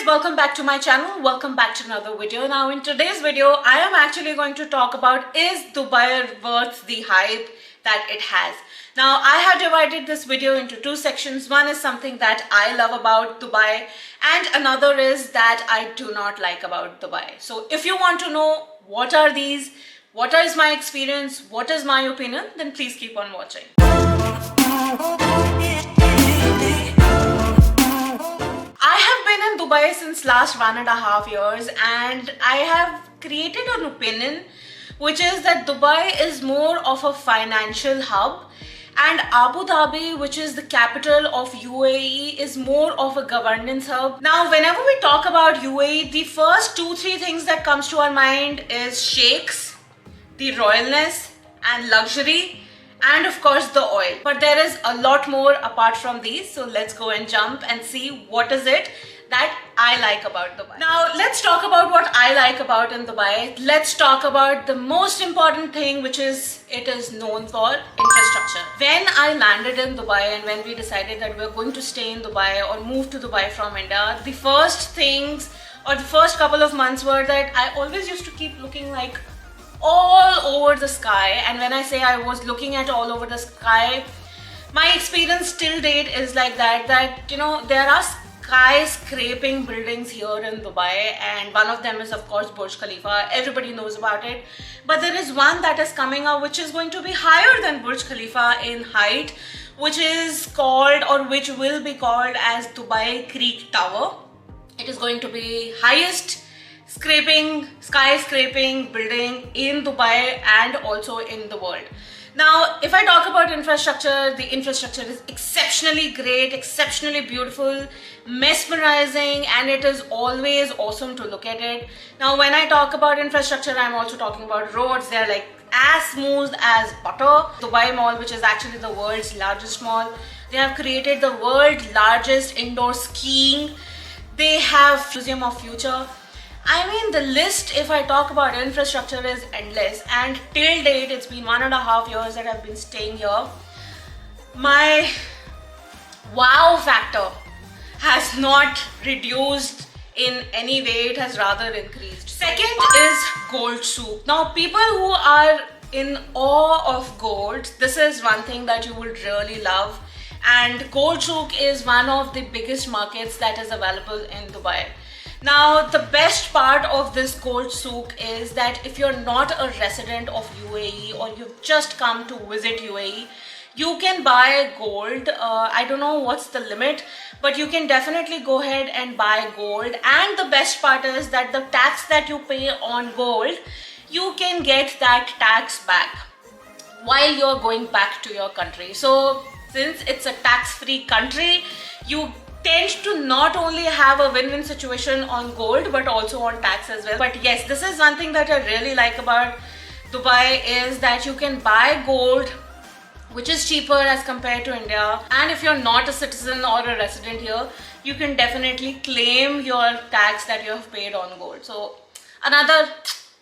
guys, welcome back to my channel. Welcome back to another video. Now in today's video, I am actually going to talk about, is Dubai worth the hype that it has? Now I have divided this video into two sections. One is something that I love about Dubai and another is that I do not like about Dubai. So if you want to know what are these, what is my experience, what is my opinion, then please keep on watching. I have been in Dubai since last 1.5 years and I have created an opinion which is that Dubai is more of a financial hub and Abu Dhabi, which is the capital of UAE, is more of a governance hub. Now whenever we talk about UAE, the first 2-3 things that comes to our mind is sheikhs, the royalness and luxury, and of course the oil. But there is a lot more apart from these, so let's go and jump and see what is it that I like about Dubai. Now let's talk about what I like about in Dubai. Let's talk about the most important thing, which is it is known for infrastructure. When I landed in Dubai and when we decided that we're going to stay in Dubai or move to Dubai from India, the first things or the first couple of months were that I always used to keep looking like all over the sky. And when I say I was looking at all over the sky, my experience till date is like that you know, there are skyscraping buildings here in Dubai and one of them is of course Burj Khalifa. Everybody knows about it, but there is one that is coming up which is going to be higher than Burj Khalifa in height, which is called or which will be called as Dubai Creek Tower. It is going to be highest skyscraping building in Dubai and also in the world. Now if I talk about infrastructure, the infrastructure is exceptionally great, exceptionally beautiful, mesmerizing, and it is always awesome to look at it. Now when I talk about infrastructure, I'm also talking about roads. They're like as smooth as butter. Dubai Mall, which is actually the world's largest mall, they have created the world's largest indoor skiing. They have Museum of Future. I mean, the list, if I talk about infrastructure, is endless, and till date it's been 1.5 years that I've been staying here. My wow factor has not reduced in any way, it has rather increased. Second is gold souk. Now people who are in awe of gold, this is one thing that you would really love, and gold souk is one of the biggest markets that is available in Dubai. Now the best part of this gold souk is that if you're not a resident of UAE or you've just come to visit UAE, you can buy gold. I don't know what's the limit, but you can definitely go ahead and buy gold. And the best part is that the tax that you pay on gold, you can get that tax back while you're going back to your country. So since it's a tax-free country, you tend to not only have a win-win situation on gold but also on tax as well. But yes, this is one thing that I really like about Dubai is that you can buy gold which is cheaper as compared to India, and if you're not a citizen or a resident here, you can definitely claim your tax that you have paid on gold. So another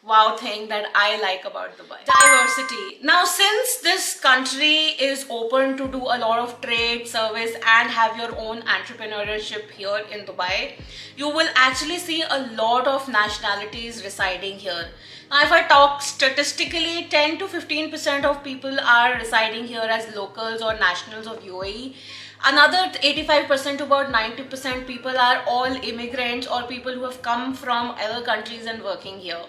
wow thing that I like about Dubai. Diversity. Now since this country is open to do a lot of trade, service and have your own entrepreneurship here in Dubai, you will actually see a lot of nationalities residing here. Now if I talk statistically, 10 to 15% of people are residing here as locals or nationals of UAE. Another 85% to about 90% people are all immigrants or people who have come from other countries and working here.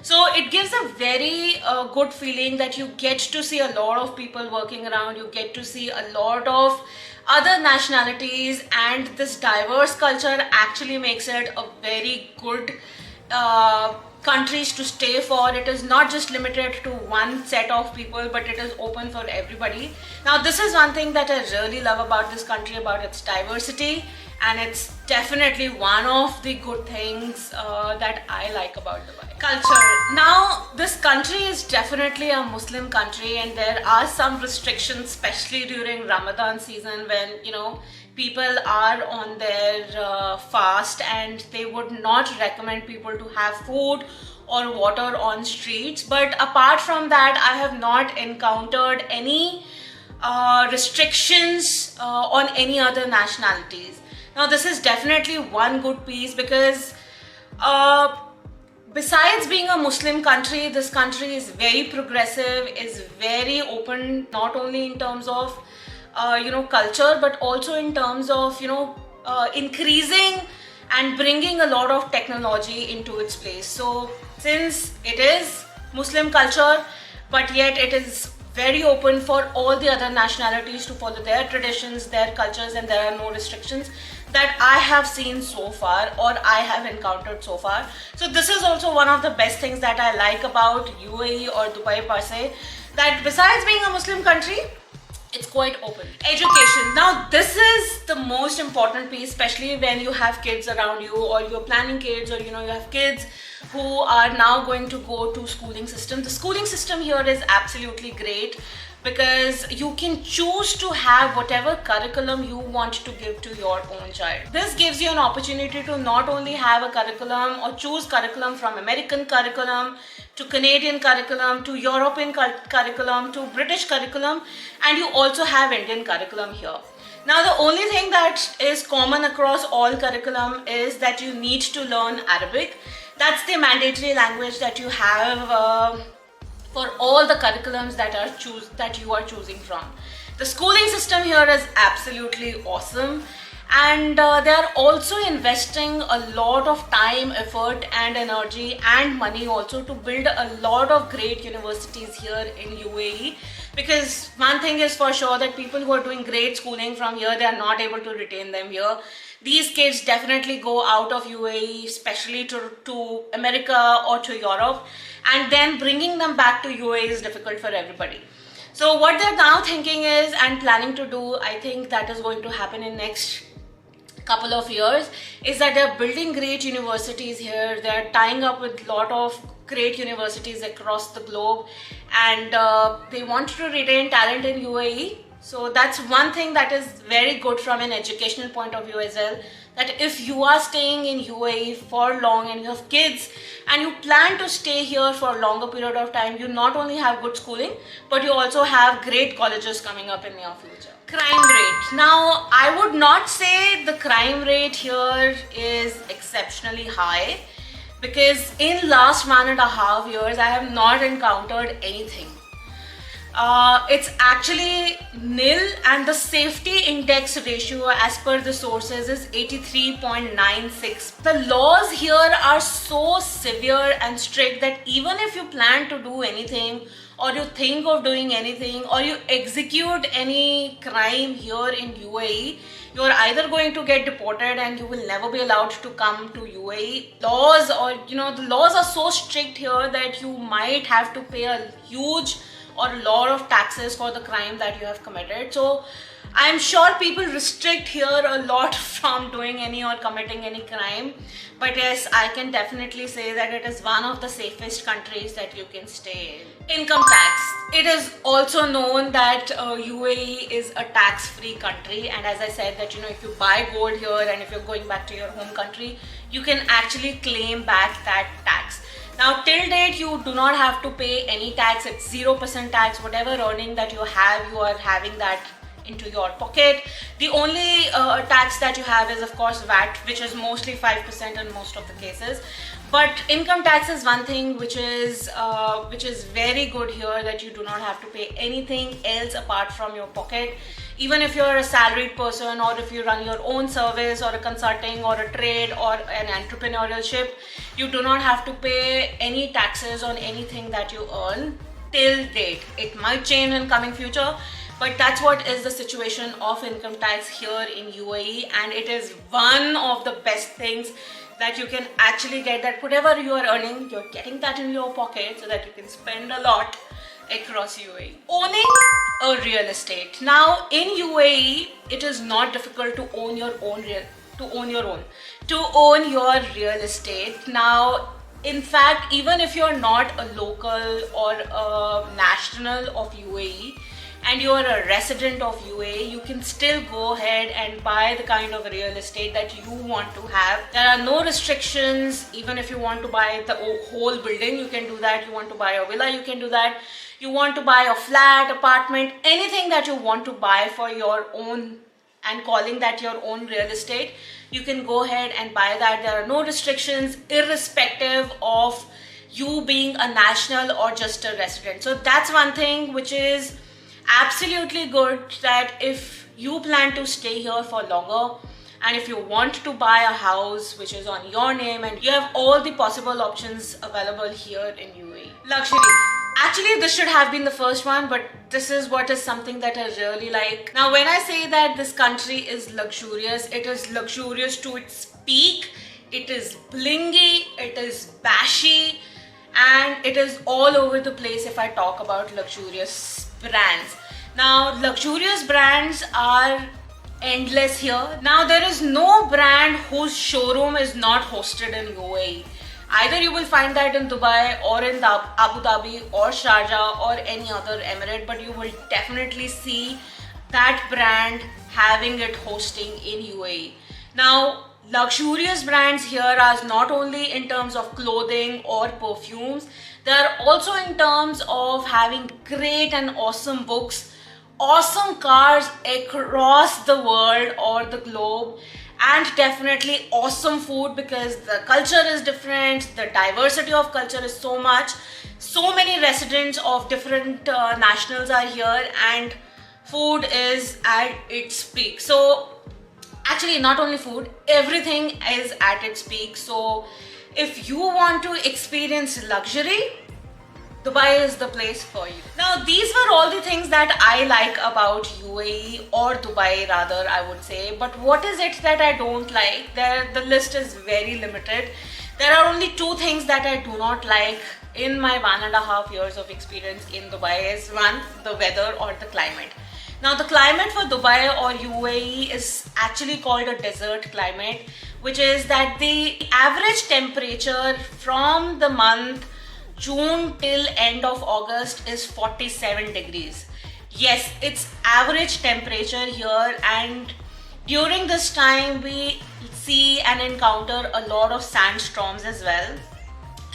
So it gives a very good feeling that you get to see a lot of people working around, you get to see a lot of other nationalities, and this diverse culture actually makes it a very good countries to stay for. It is not just limited to one set of people, but it is open for everybody. Now this is one thing that I really love about this country, about its diversity, and it's definitely one of the good things that I like about Dubai. Culture. Now this country is definitely a Muslim country and there are some restrictions, especially during Ramadan season when, you know, people are on their fast and they would not recommend people to have food or water on streets. But apart from that, I have not encountered any restrictions on any other nationalities. Now, this is definitely one good piece because uh, besides being a Muslim country, this country is very progressive, is very open, not only in terms of culture, but also in terms of increasing and bringing a lot of technology into its place. So since it is Muslim culture, but yet it is very open for all the other nationalities to follow their traditions, their cultures, and there are no restrictions that I have seen so far or I have encountered so far. So this is also one of the best things that I like about UAE or Dubai per se, that besides being a Muslim country, it's quite open. Education. Now, this is the most important piece, especially when you have kids around you, or you're planning kids, or you have kids who are now going to go to schooling system. The schooling system here is absolutely great because you can choose to have whatever curriculum you want to give to your own child. This gives you an opportunity to not only have a curriculum or choose curriculum from American curriculum to Canadian curriculum to European curriculum to British curriculum, and you also have Indian curriculum here. Now, the only thing that is common across all curriculum is that you need to learn Arabic. That's the mandatory language that you have for all the curriculums that you are choosing from. The schooling system here is absolutely awesome, and they are also investing a lot of time, effort and energy and money also to build a lot of great universities here in UAE. Because one thing is for sure, that people who are doing great schooling from here, they are not able to retain them here. These kids definitely go out of UAE, especially to America or to Europe, and then bringing them back to UAE is difficult for everybody. So what they're now thinking is, and planning to do, I think that is going to happen in next couple of years, is that they're building great universities here. They're tying up with a lot of great universities across the globe, and they want to retain talent in UAE. So that's one thing that is very good from an educational point of view as well, that if you are staying in UAE for long and you have kids and you plan to stay here for a longer period of time, you not only have good schooling, but you also have great colleges coming up in the near future. Crime rate. Now, I would not say the crime rate here is exceptionally high, because in last 1.5 years, I have not encountered anything. It's actually nil, and the safety index ratio as per the sources is 83.96. The laws here are so severe and strict that even if you plan to do anything, or you think of doing anything, or you execute any crime here in UAE, you're either going to get deported and you will never be allowed to come to UAE. Laws, or the laws are so strict here that you might have to pay a huge or a lot of taxes for the crime that you have committed. So I'm sure people restrict here a lot from doing any or committing any crime. But yes, I can definitely say that it is one of the safest countries that you can stay in. Income tax. It is also known that UAE is a tax-free country, and as I said that if you buy gold here and if you're going back to your home country, you can actually claim back that tax. Now, till date, you do not have to pay any tax. It's 0% tax. Whatever earning that you have, you are having that into your pocket. The only tax that you have is, of course, VAT, which is mostly 5% in most of the cases. But income tax is one thing which is very good here, that you do not have to pay anything else apart from your pocket. Even if you're a salaried person, or if you run your own service or a consulting or a trade or an entrepreneurship, you do not have to pay any taxes on anything that you earn till date. It might change in coming future, but that's what is the situation of income tax here in UAE, and it is one of the best things that you can actually get, that whatever you are earning, you're getting that in your pocket so that you can spend a lot across UAE. Owning a real estate. Now, in UAE, it is not difficult to own your own real estate. Now, in fact, even if you're not a local or a national of UAE and you're a resident of UAE, you can still go ahead and buy the kind of real estate that you want to have. There are no restrictions. Even if you want to buy the whole building, you can do that. You want to buy a villa, you can do that. You want to buy a flat, apartment, anything that you want to buy for your own and calling that your own real estate, you can go ahead and buy that. There are no restrictions, irrespective of you being a national or just a resident. So that's one thing which is absolutely good, that if you plan to stay here for longer and if you want to buy a house which is on your name, and you have all the possible options available here in UAE. Luxury. Actually, this should have been the first one, but this is what is something that I really like. Now, when I say that this country is luxurious, it is luxurious to its peak. It is blingy, it is bashy, and it is all over the place if I talk about luxurious brands. Now, luxurious brands are endless here. Now, there is no brand whose showroom is not hosted in UAE. Either you will find that in Dubai or in Abu Dhabi or Sharjah or any other emirate, but you will definitely see that brand having it hosting in UAE. Now, luxurious brands here are not only in terms of clothing or perfumes, they are also in terms of having great and awesome books, awesome cars across the world or the globe, and definitely awesome food, because the culture is different, the diversity of culture is so much. So many residents of different nationals are here, and food is at its peak. So actually, not only food, everything is at its peak. So if you want to experience luxury, Dubai is the place for you. Now, these were all the things that I like about UAE, or Dubai rather, I would say. But what is it that I don't like? The list is very limited. There are only two things that I do not like in my 1.5 years of experience in Dubai. Is one, the weather or the climate. Now, the climate for Dubai or UAE is actually called a desert climate, which is that the average temperature from the month June till end of August is 47 degrees. Yes, it's average temperature here, and during this time we see and encounter a lot of sandstorms as well.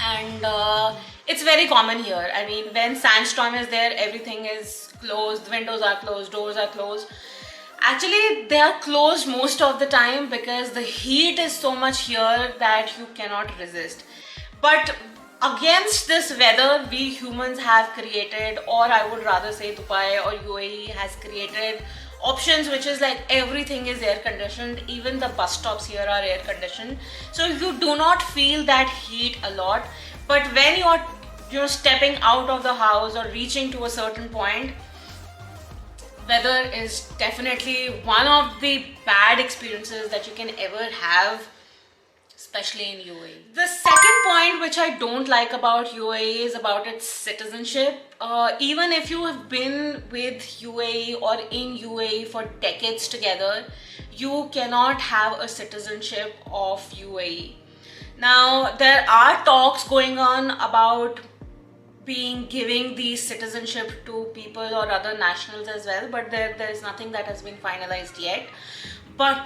And it's very common here. I mean, when sandstorm is there, everything is closed, windows are closed, doors are closed. Actually, they are closed most of the time because the heat is so much here that you cannot resist. But against this weather, we humans have created, or I would rather say Dubai or UAE has created options which is like everything is air conditioned. Even the bus stops here are air conditioned, so you do not feel that heat a lot. But when you're stepping out of the house or reaching to a certain point, weather is definitely one of the bad experiences that you can ever have, especially in UAE. The second point which I don't like about UAE is about its citizenship. Even if you have been with UAE or in UAE for decades together, you cannot have a citizenship of UAE. Now, there are talks going on about giving the citizenship to people or other nationals as well, but there's nothing that has been finalized yet. But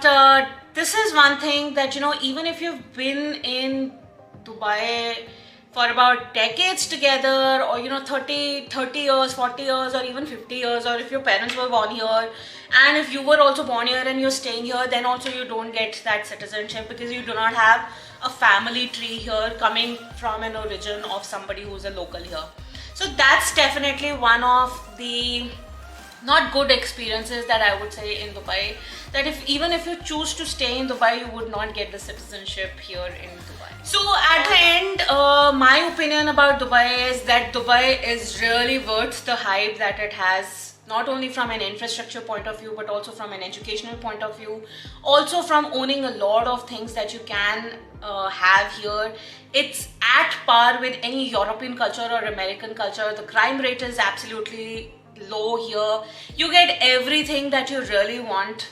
this is one thing that, even if you've been in Dubai for about decades together, or 30 years, 40 years, or even 50 years, or if your parents were born here, and if you were also born here and you're staying here, then also you don't get that citizenship because you do not have a family tree here coming from an origin of somebody who's a local here. So that's definitely one of the not good experiences that I would say in Dubai, that even if you choose to stay in Dubai, you would not get the citizenship here in Dubai. So at the end, my opinion about Dubai is that Dubai is really worth the hype that it has, not only from an infrastructure point of view, but also from an educational point of view, also from owning a lot of things that you can have here. It's at par with any European culture or American culture. The crime rate is absolutely low here. You get everything that you really want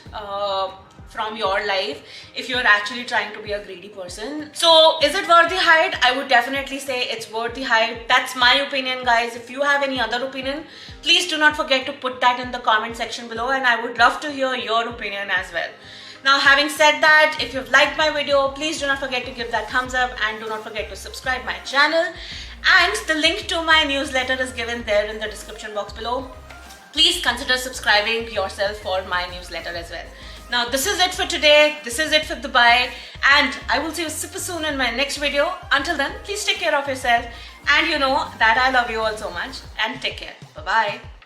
from your life if you're actually trying to be a greedy person. So is it worth the hype? I would definitely say it's worth the hype. That's my opinion, guys. If you have any other opinion, please do not forget to put that in the comment section below, and I would love to hear your opinion as well. Now, having said that, if you've liked my video, please do not forget to give that thumbs up, and do not forget to subscribe my channel. And the link to my newsletter is given there in the description box below. Please consider subscribing yourself for my newsletter as well. Now this is it for today. This is it for Dubai, and I will see you super soon in my next video. Until then, please take care of yourself, and you know that I love you all so much, and take care. Bye bye.